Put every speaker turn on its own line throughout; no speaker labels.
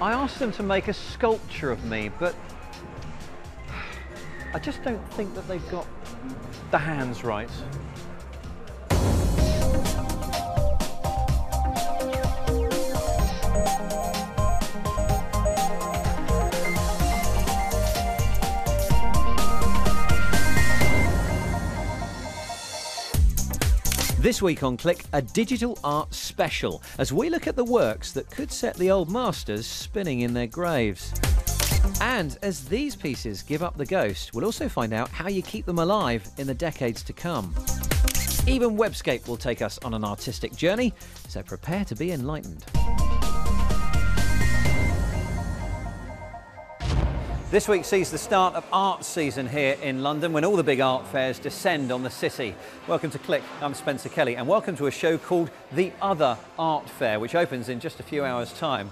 I asked them to make a sculpture of me, but I just don't think that they've got the hands right. This week on Click, a digital art special, as we look at the works that could set the old masters spinning in their graves. And as these pieces give up the ghost, we'll also find out how you keep them alive in the decades to come. Even Webscape will take us on an artistic journey, so prepare to be enlightened. This week sees the start of art season here in London, when all the big art fairs descend on the city. Welcome to Click, I'm Spencer Kelly, and welcome to a show called The Other Art Fair, which opens in just a few hours' time,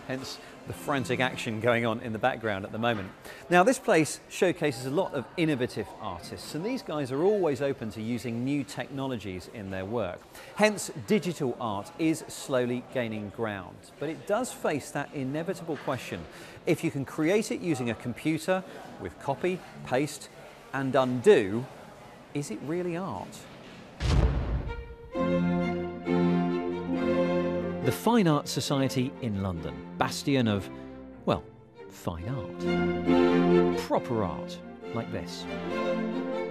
hence the frantic action going on in the background at the moment. Now, this place showcases a lot of innovative artists, and these guys are always open to using new technologies in their work. Hence, digital art is slowly gaining ground, but it does face that inevitable question: if you can create it using a computer with copy, paste and undo, is it really art? The Fine Art Society in London, bastion of, well, fine art. Proper art, like this.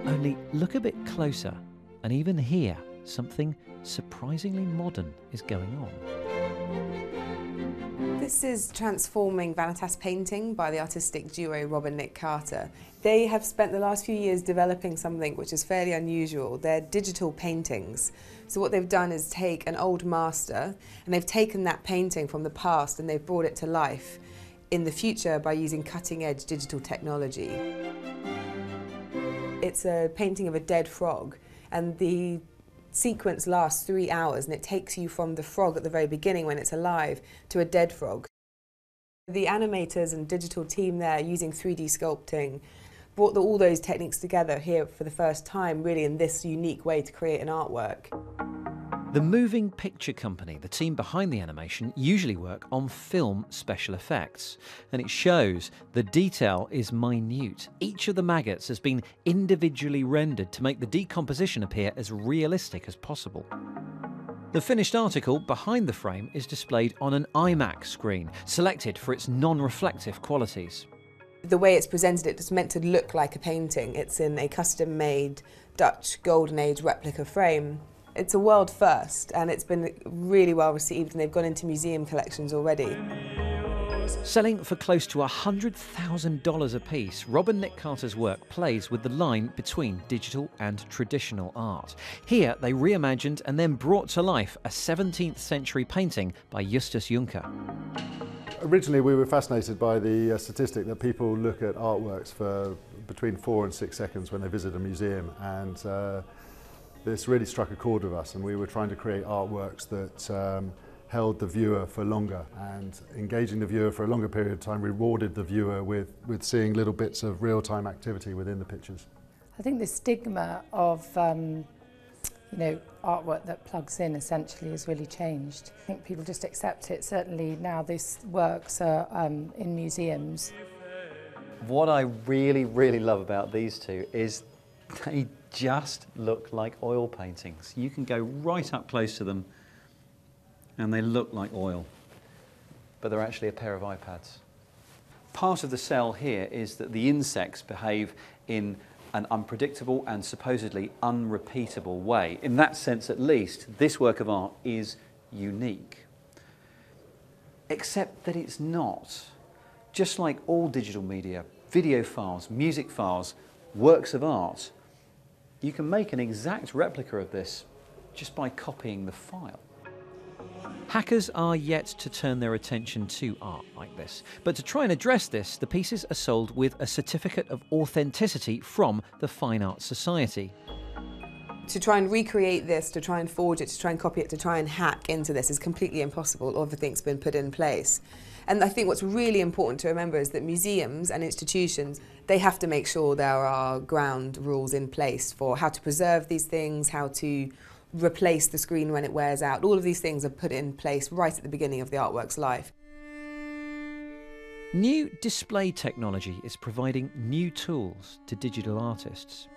Only look a bit closer, and even here, something surprisingly modern is going on.
This is Transforming Vanitas Painting by the artistic duo Rob and Nick Carter. They have spent the last few years developing something which is fairly unusual. They're digital paintings. So what they've done is take an old master, and they've taken that painting from the past and they've brought it to life in the future by using cutting-edge digital technology. It's a painting of a dead frog, and the sequence lasts 3 hours, and it takes you from the frog at the very beginning when it's alive to a dead frog. The animators and digital team there, using 3D sculpting, brought all those techniques together here for the first time, really in this unique way to create an artwork.
The moving picture company, the team behind the animation, usually work on film special effects. And it shows the detail is minute. Each of the maggots has been individually rendered to make the decomposition appear as realistic as possible. The finished article behind the frame is displayed on an iMac screen, selected for its non-reflective qualities.
The way it's presented, it's meant to look like a painting. It's in a custom-made Dutch Golden Age replica frame. It's a world first, and it's been really well received, and they've gone into museum collections already.
Selling for close to $100,000 a piece, Rob and Nick Carter's work plays with the line between digital and traditional art. Here, they reimagined and then brought to life a 17th century painting by Justus Juncker.
Originally, we were fascinated by the statistic that people look at artworks for between 4 and 6 seconds when they visit a museum, and this really struck a chord with us, and we were trying to create artworks that held the viewer for longer, and engaging the viewer for a longer period of time rewarded the viewer with seeing little bits of real-time activity within the pictures.
I think the stigma of artwork that plugs in essentially has really changed. I think people just accept it. Certainly now these works are in museums.
What I really, really love about these two is they just look like oil paintings. You can go right up close to them and they look like oil, but they're actually a pair of iPads. Part of the sell here is that the insects behave in an unpredictable and supposedly unrepeatable way. In that sense, at least, this work of art is unique. Except that it's not. Just like all digital media, video files, music files, works of art, you can make an exact replica of this just by copying the file. Hackers are yet to turn their attention to art like this, but to try and address this, the pieces are sold with a certificate of authenticity from the Fine Art Society.
To try and recreate this, to try and forge it, to try and copy it, to try and hack into this is completely impossible. Everything's been put in place. And I think what's really important to remember is that museums and institutions, they have to make sure there are ground rules in place for how to preserve these things, how to replace the screen when it wears out. All of these things are put in place right at the beginning of the artwork's life.
New display technology is providing new tools to digital artists.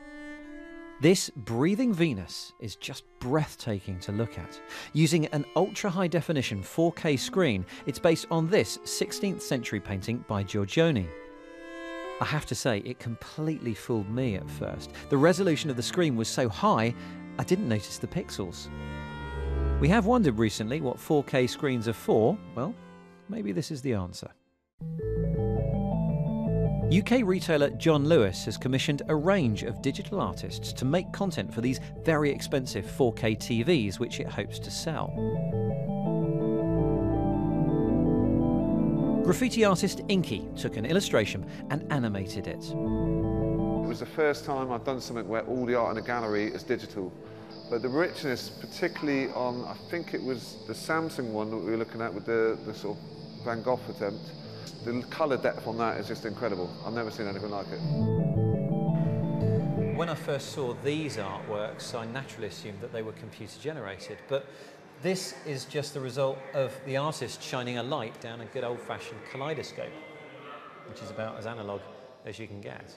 This breathing Venus is just breathtaking to look at. Using an ultra-high definition 4K screen, it's based on this 16th century painting by Giorgione. I have to say, it completely fooled me at first. The resolution of the screen was so high, I didn't notice the pixels. We have wondered recently what 4K screens are for. Well, maybe this is the answer. UK retailer John Lewis has commissioned a range of digital artists to make content for these very expensive 4K TVs, which it hopes to sell. Graffiti artist Inky took an illustration and animated it.
It was the first time I've done something where all the art in a gallery is digital. But the richness, particularly on, I think it was the Samsung one that we were looking at with the sort of Van Gogh attempt, the colour depth on that is just incredible. I've never seen anything like it.
When I first saw these artworks, I naturally assumed that they were computer generated, but this is just the result of the artist shining a light down a good old-fashioned kaleidoscope, which is about as analogue as you can get.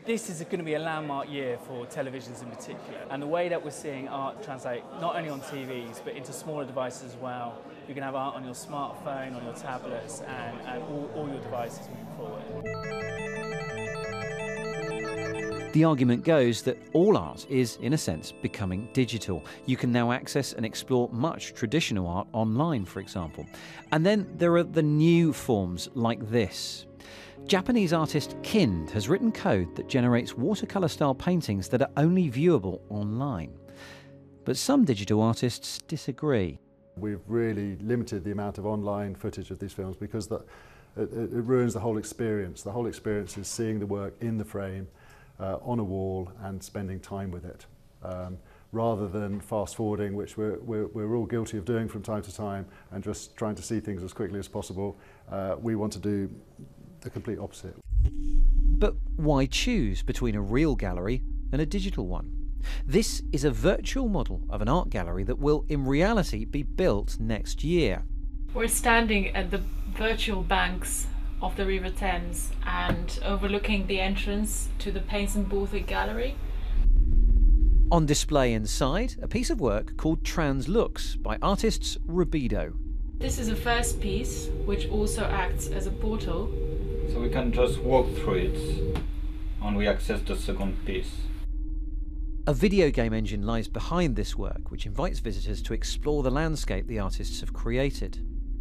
This is going to be a landmark year for televisions in particular, and the way that we're seeing art translate not only on TVs but into smaller devices as well. You can have art on your smartphone, on your tablets, and all your devices moving forward.
The argument goes that all art is, in a sense, becoming digital. You can now access and explore much traditional art online, for example. And then there are the new forms like this. Japanese artist Kind has written code that generates watercolour-style paintings that are only viewable online. But some digital artists disagree.
We've really limited the amount of online footage of these films because it ruins the whole experience. The whole experience is seeing the work in the frame, on a wall, and spending time with it. Rather than fast forwarding, which we're all guilty of doing from time to time, and just trying to see things as quickly as possible, we want to do the complete opposite.
But why choose between a real gallery and a digital one? This is a virtual model of an art gallery that will, in reality, be built next year.
We're standing at the virtual banks of the River Thames and overlooking the entrance to the Paints and Borthwick Gallery.
On display inside, a piece of work called Translux by artists Rubido.
This is a first piece, which also acts as a portal.
So we can just walk through it and we access the second piece.
A video game engine lies behind this work, which invites visitors to explore the landscape the artists have created,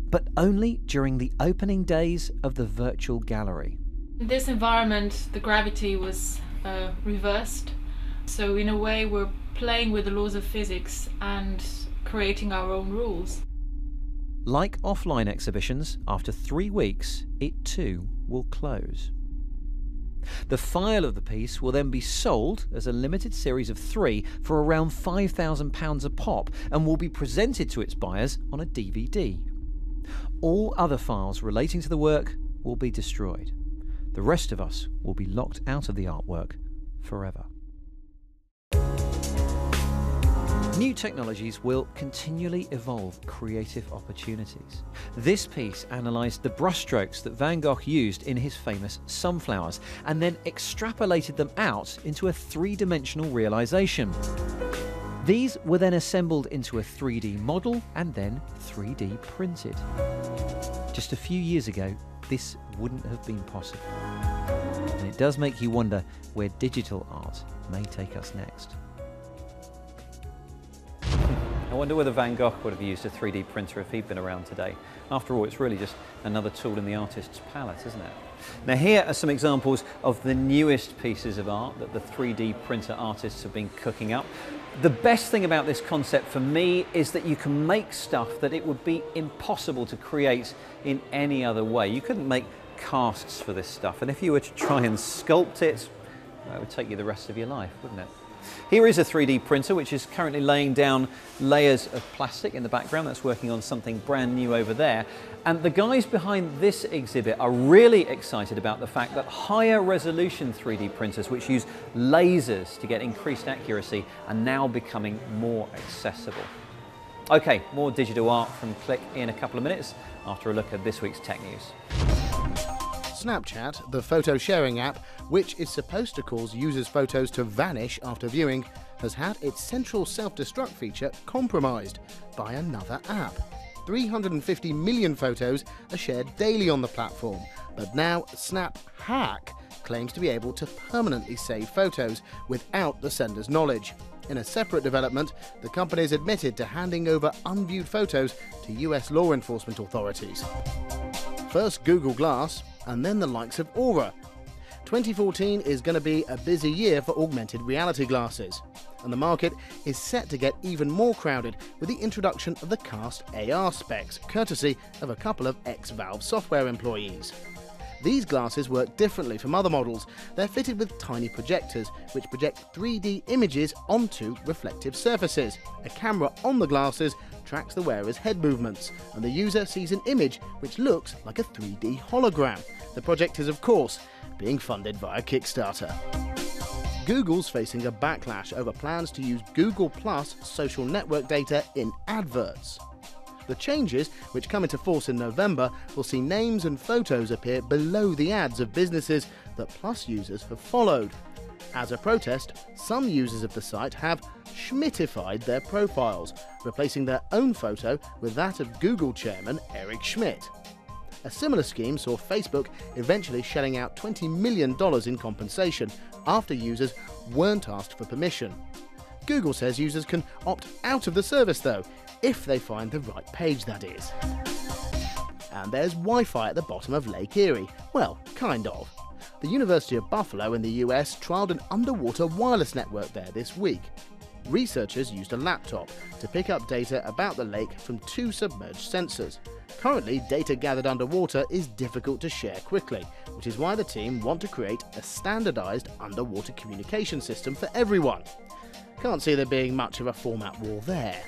but only during the opening days of the virtual gallery.
In this environment, the gravity was reversed. So in a way, we're playing with the laws of physics and creating our own rules.
Like offline exhibitions, after 3 weeks, it too will close. The file of the piece will then be sold as a limited series of 3 for around £5,000 a pop and will be presented to its buyers on a DVD. All other files relating to the work will be destroyed. The rest of us will be locked out of the artwork forever. New technologies will continually evolve creative opportunities. This piece analysed the brushstrokes that Van Gogh used in his famous Sunflowers and then extrapolated them out into a 3-dimensional realisation. These were then assembled into a 3D model and then 3D printed. Just a few years ago, this wouldn't have been possible. And it does make you wonder where digital art may take us next. I wonder whether Van Gogh would have used a 3D printer if he'd been around today. After all, it's really just another tool in the artist's palette, isn't it? Now here are some examples of the newest pieces of art that the 3D printer artists have been cooking up. The best thing about this concept for me is that you can make stuff that it would be impossible to create in any other way. You couldn't make casts for this stuff, and if you were to try and sculpt it, well, it would take you the rest of your life, wouldn't it? Here is a 3D printer which is currently laying down layers of plastic in the background. That's working on something brand new over there. And the guys behind this exhibit are really excited about the fact that higher resolution 3D printers, which use lasers to get increased accuracy, are now becoming more accessible. Okay, more digital art from Click in a couple of minutes after a look at this week's tech news.
Snapchat, the photo sharing app, which is supposed to cause users' photos to vanish after viewing, has had its central self-destruct feature compromised by another app. 350 million photos are shared daily on the platform, but now Snap Hack claims to be able to permanently save photos without the sender's knowledge. In a separate development, the company has admitted to handing over unviewed photos to US law enforcement authorities. First Google Glass, and then the likes of Aura. 2014 is going to be a busy year for augmented reality glasses, and the market is set to get even more crowded with the introduction of the Cast AR specs, courtesy of a couple of ex-Valve software employees. These glasses work differently from other models. They're fitted with tiny projectors, which project 3D images onto reflective surfaces. A camera on the glasses tracks the wearer's head movements, and the user sees an image which looks like a 3D hologram. The project is, of course, being funded via Kickstarter. Google's facing a backlash over plans to use Google Plus social network data in adverts. The changes, which come into force in November, will see names and photos appear below the ads of businesses that Plus users have followed. As a protest, some users of the site have Schmittified their profiles, replacing their own photo with that of Google chairman Eric Schmidt. A similar scheme saw Facebook eventually shelling out $20 million in compensation after users weren't asked for permission. Google says users can opt out of the service though, if they find the right page, that is. And there's Wi-Fi at the bottom of Lake Erie. Well, kind of. The University of Buffalo in the US trialled an underwater wireless network there this week. Researchers used a laptop to pick up data about the lake from 2 submerged sensors. Currently, data gathered underwater is difficult to share quickly, which is why the team want to create a standardized underwater communication system for everyone. Can't see there being much of a format war there.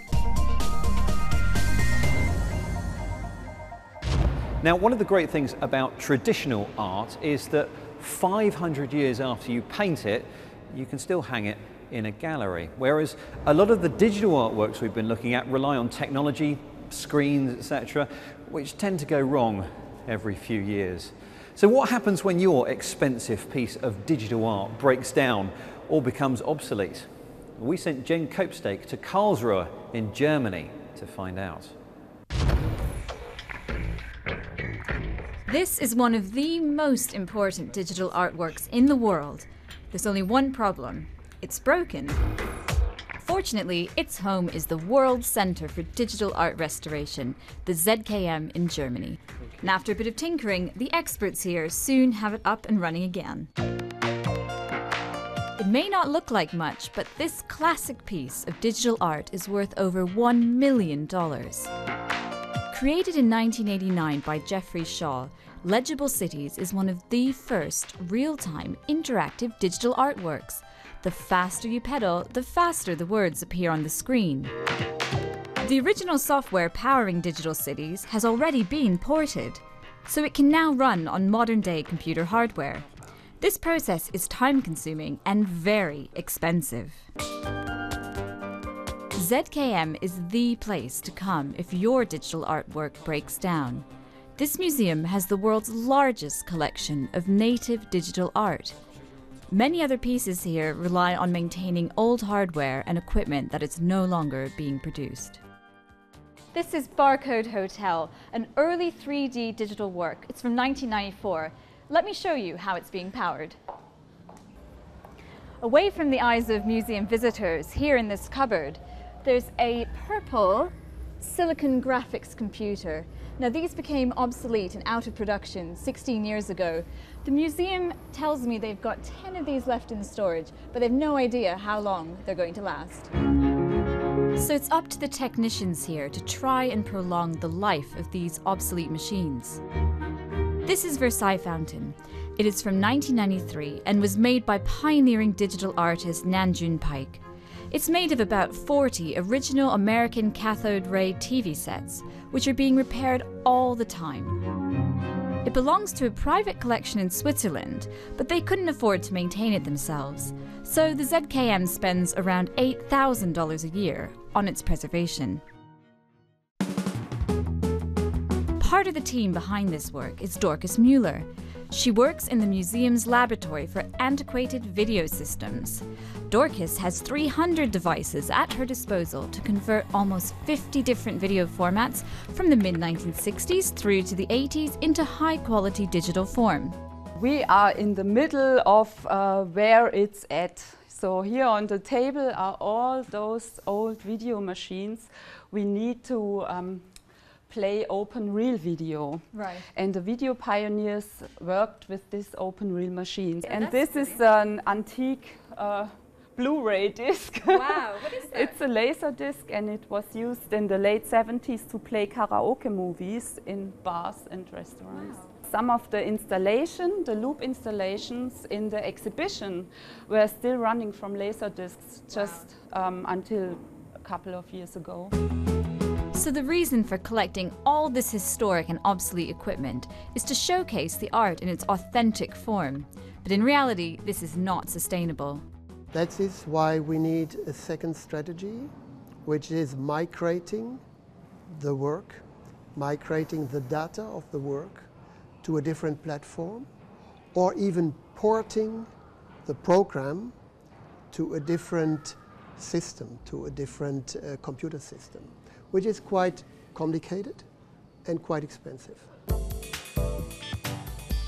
Now, one of the great things about traditional art is that 500 years after you paint it, you can still hang it in a gallery. Whereas a lot of the digital artworks we've been looking at rely on technology, screens, etc., which tend to go wrong every few years. So what happens when your expensive piece of digital art breaks down or becomes obsolete? We sent Jen Kopstake to Karlsruhe in Germany to find out.
This is one of the most important digital artworks in the world. There's only one problem. It's broken. Fortunately, its home is the World Centre for Digital Art Restoration, the ZKM in Germany. And after a bit of tinkering, the experts here soon have it up and running again. It may not look like much, but this classic piece of digital art is worth over $1 million. Created in 1989 by Jeffrey Shaw, Legible Cities is one of the first real-time interactive digital artworks. The faster you pedal, the faster the words appear on the screen. The original software powering Digital Cities has already been ported, so it can now run on modern-day computer hardware. This process is time-consuming and very expensive. ZKM is the place to come if your digital artwork breaks down. This museum has the world's largest collection of native digital art. Many other pieces here rely on maintaining old hardware and equipment that is no longer being produced. This is Barcode Hotel, an early 3D digital work. It's from 1994. Let me show you how it's being powered. Away from the eyes of museum visitors, here in this cupboard, there's a purple silicon graphics computer. Now, these became obsolete and out of production 16 years ago. The museum tells me they've got 10 of these left in storage, but they've no idea how long they're going to last. So it's up to the technicians here to try and prolong the life of these obsolete machines. This is Versailles Fountain. It is from 1993 and was made by pioneering digital artist Nanjun Pike. It's made of about 40 original American cathode ray TV sets, which are being repaired all the time. It belongs to a private collection in Switzerland, but they couldn't afford to maintain it themselves, so the ZKM spends around $8,000 a year on its preservation. Part of the team behind this work is Dorcas Mueller. She works in the museum's laboratory for antiquated video systems. Dorcas has 300 devices at her disposal to convert almost 50 different video formats from the mid-1960s through to the 80s into high-quality digital form.
We are in the middle of where it's at. So here on the table are all those old video machines. We need to play open reel video.
Right.
And the video pioneers worked with this open reel machines.
Oh,
and this is an antique Blu-ray disc.
Wow, what is that?
It's a laser disc, and it was used in the late 70s to play karaoke movies in bars and restaurants.
Wow.
Some of the installation, the loop installations in the exhibition were still running from laser discs just until a couple of years ago.
So the reason for collecting all this historic and obsolete equipment is to showcase the art in its authentic form. But in reality, this is not sustainable.
That is why we need a second strategy, which is migrating the work, migrating the data of the work to a different platform, or even porting the program to a different system, to a different computer system, which is quite complicated and quite expensive.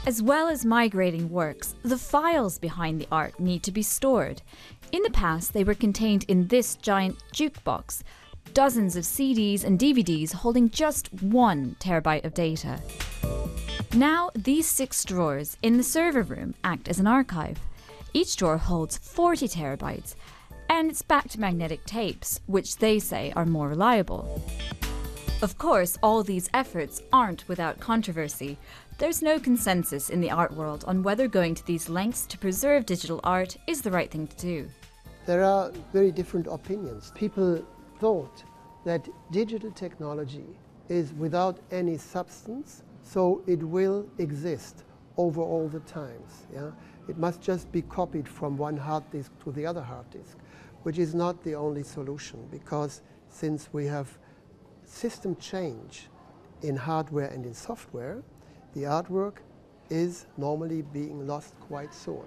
As well as migrating works, the files behind the art need to be stored. In the past, they were contained in this giant jukebox, dozens of CDs and DVDs holding just 1 terabyte of data. Now, these 6 drawers in the server room act as an archive. Each drawer holds 40 terabytes, and it's backed to magnetic tapes, which they say are more reliable. Of course, all these efforts aren't without controversy. There's no consensus in the art world on whether going to these lengths to preserve digital art is the right thing to do.
There are very different opinions. People thought that digital technology is without any substance, so it will exist over all the times. Yeah? It must just be copied from one hard disk to the other hard disk, which is not the only solution, because since we have system change in hardware and in software, the artwork is normally being lost quite soon.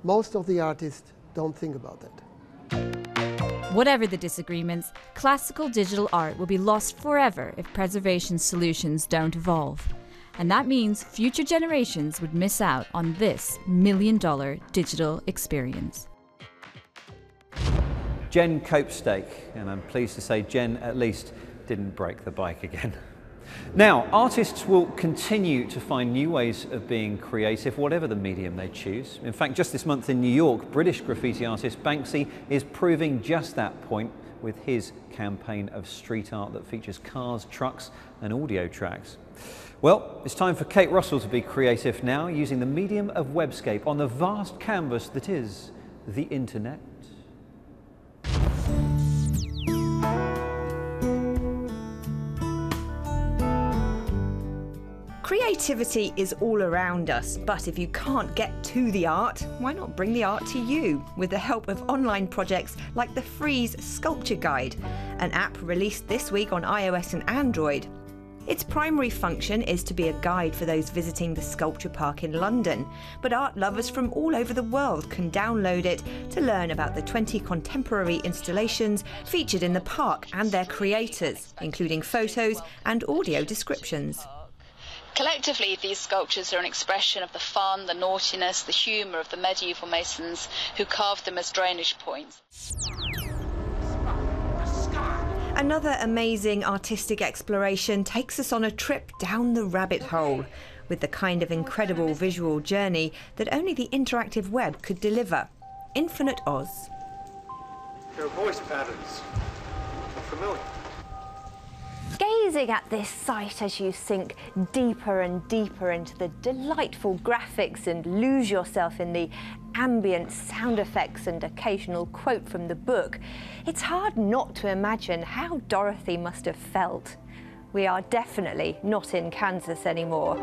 Most of the artists don't think about that.
Whatever the disagreements, classical digital art will be lost forever if preservation solutions don't evolve. And that means future generations would miss out on this $1 million digital experience.
Jen Copestake, and I'm pleased to say Jen at least didn't break the bike again. Now, artists will continue to find new ways of being creative, whatever the medium they choose. In fact, just this month in New York, British graffiti artist Banksy is proving just that point with his campaign of street art that features cars, trucks and audio tracks. Well, it's time for Kate Russell to be creative now, using the medium of Webscape on the vast canvas that is the internet.
Creativity is all around us, but if you can't get to the art, why not bring the art to you with the help of online projects like the Freeze Sculpture Guide, an app released this week on iOS and Android. Its primary function is to be a guide for those visiting the Sculpture Park in London, but art lovers from all over the world can download it to learn about the 20 contemporary installations featured in the park and their creators, including photos and audio descriptions.
Collectively, these sculptures are an expression of the fun, the naughtiness, the humour of the medieval masons who carved them as drainage points.
Another amazing artistic exploration takes us on a trip down the rabbit hole, with the kind of incredible visual journey that only the interactive web could deliver. Infinite Oz.
Their voice patterns are familiar.
Gazing at this site as you sink deeper and deeper into the delightful graphics and lose yourself in the ambient sound effects and occasional quote from the book, it's hard not to imagine how Dorothy must have felt. We are definitely not in Kansas anymore.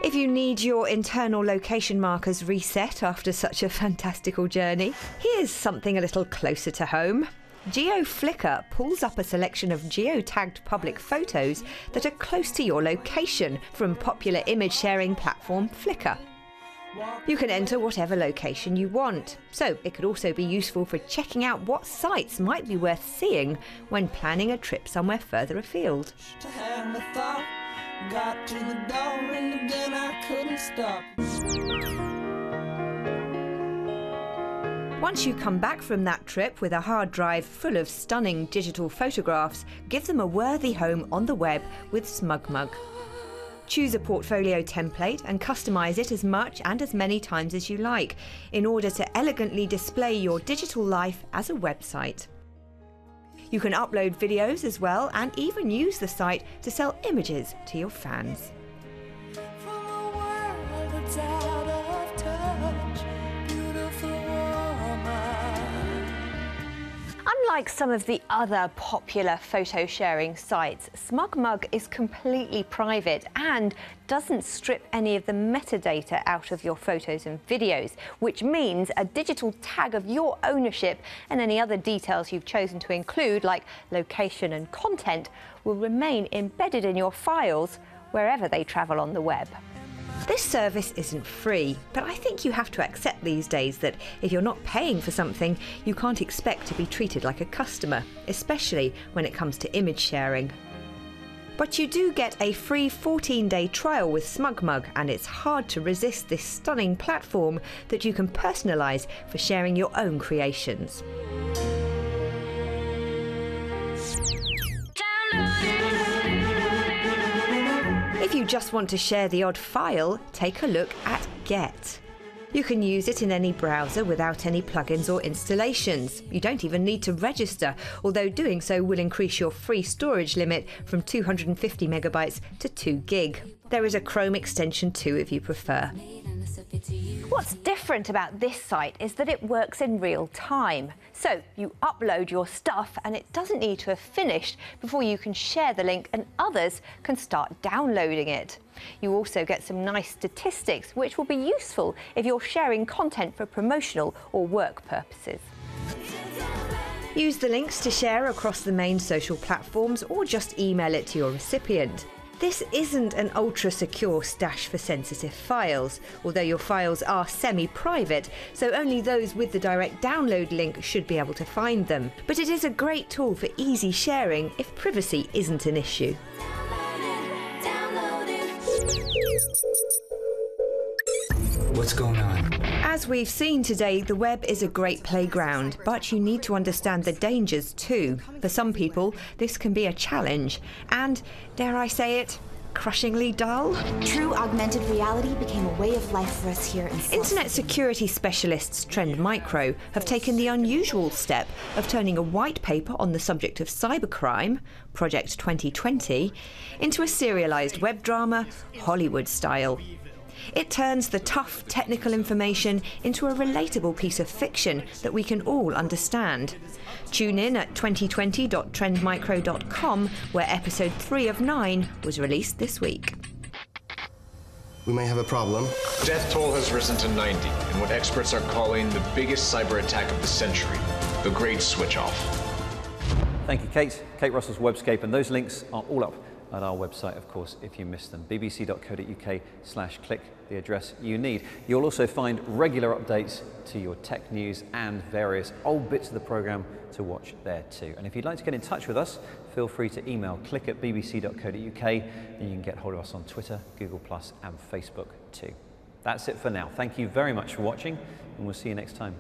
If you need your internal location markers reset after such a fantastical journey, here's something a little closer to home. GeoFlickr pulls up a selection of geotagged public photos that are close to your location from popular image sharing platform Flickr. You can enter whatever location you want, so it could also be useful for checking out what sites might be worth seeing when planning a trip somewhere further afield. Got to the door and again I couldn't stop. Once you come back from that trip with a hard drive full of stunning digital photographs, give them a worthy home on the web with SmugMug. Choose a portfolio template and customize it as much and as many times as you like in order to elegantly display your digital life as a website. You can upload videos as well and even use the site to sell images to your fans. Unlike some of the other popular photo sharing sites, SmugMug is completely private and doesn't strip any of the metadata out of your photos and videos, which means a digital tag of your ownership and any other details you've chosen to include, like location and content, will remain embedded in your files wherever they travel on the web. This service isn't free, but I think you have to accept these days that if you're not paying for something, you can't expect to be treated like a customer, especially when it comes to image sharing. But you do get a free 14-day trial with SmugMug, and it's hard to resist this stunning platform that you can personalise for sharing your own creations. If you just want to share the odd file, take a look at Get. You can use it in any browser without any plugins or installations. You don't even need to register, although doing so will increase your free storage limit from 250 megabytes to 2 gig. There is a Chrome extension too if you prefer. What's different about this site is that it works in real time. So you upload your stuff and it doesn't need to have finished before you can share the link and others can start downloading it. You also get some nice statistics which will be useful if you're sharing content for promotional or work purposes. Use the links to share across the main social platforms or just email it to your recipient. This isn't an ultra-secure stash for sensitive files, although your files are semi-private, so only those with the direct download link should be able to find them. But it is a great tool for easy sharing if privacy isn't an issue.
What's going on?
As we've seen today, the web is a great playground, but you need to understand the dangers too. For some people, this can be a challenge and, dare I say it, crushingly dull.
True augmented reality became a way of life for us here in
Internet security specialists Trend Micro have taken the unusual step of turning a white paper on the subject of cybercrime, Project 2020, into a serialised web drama, Hollywood style. It turns the tough technical information into a relatable piece of fiction that we can all understand. Tune in at 2020.trendmicro.com, where episode 3 of 9 was released this week.
We may have a problem.
Death toll has risen to 90 in what experts are calling the biggest cyber attack of the century, the Great Switch Off.
Thank you, Kate. Kate Russell's Webscape, and those links are all up at our website, of course, if you missed them. bbc.co.uk/click, the address you need. You'll also find regular updates to your tech news and various old bits of the programme to watch there too. And if you'd like to get in touch with us, feel free to email click@bbc.co.uk, and you can get hold of us on Twitter, Google+, and Facebook too. That's it for now. Thank you very much for watching, and we'll see you next time.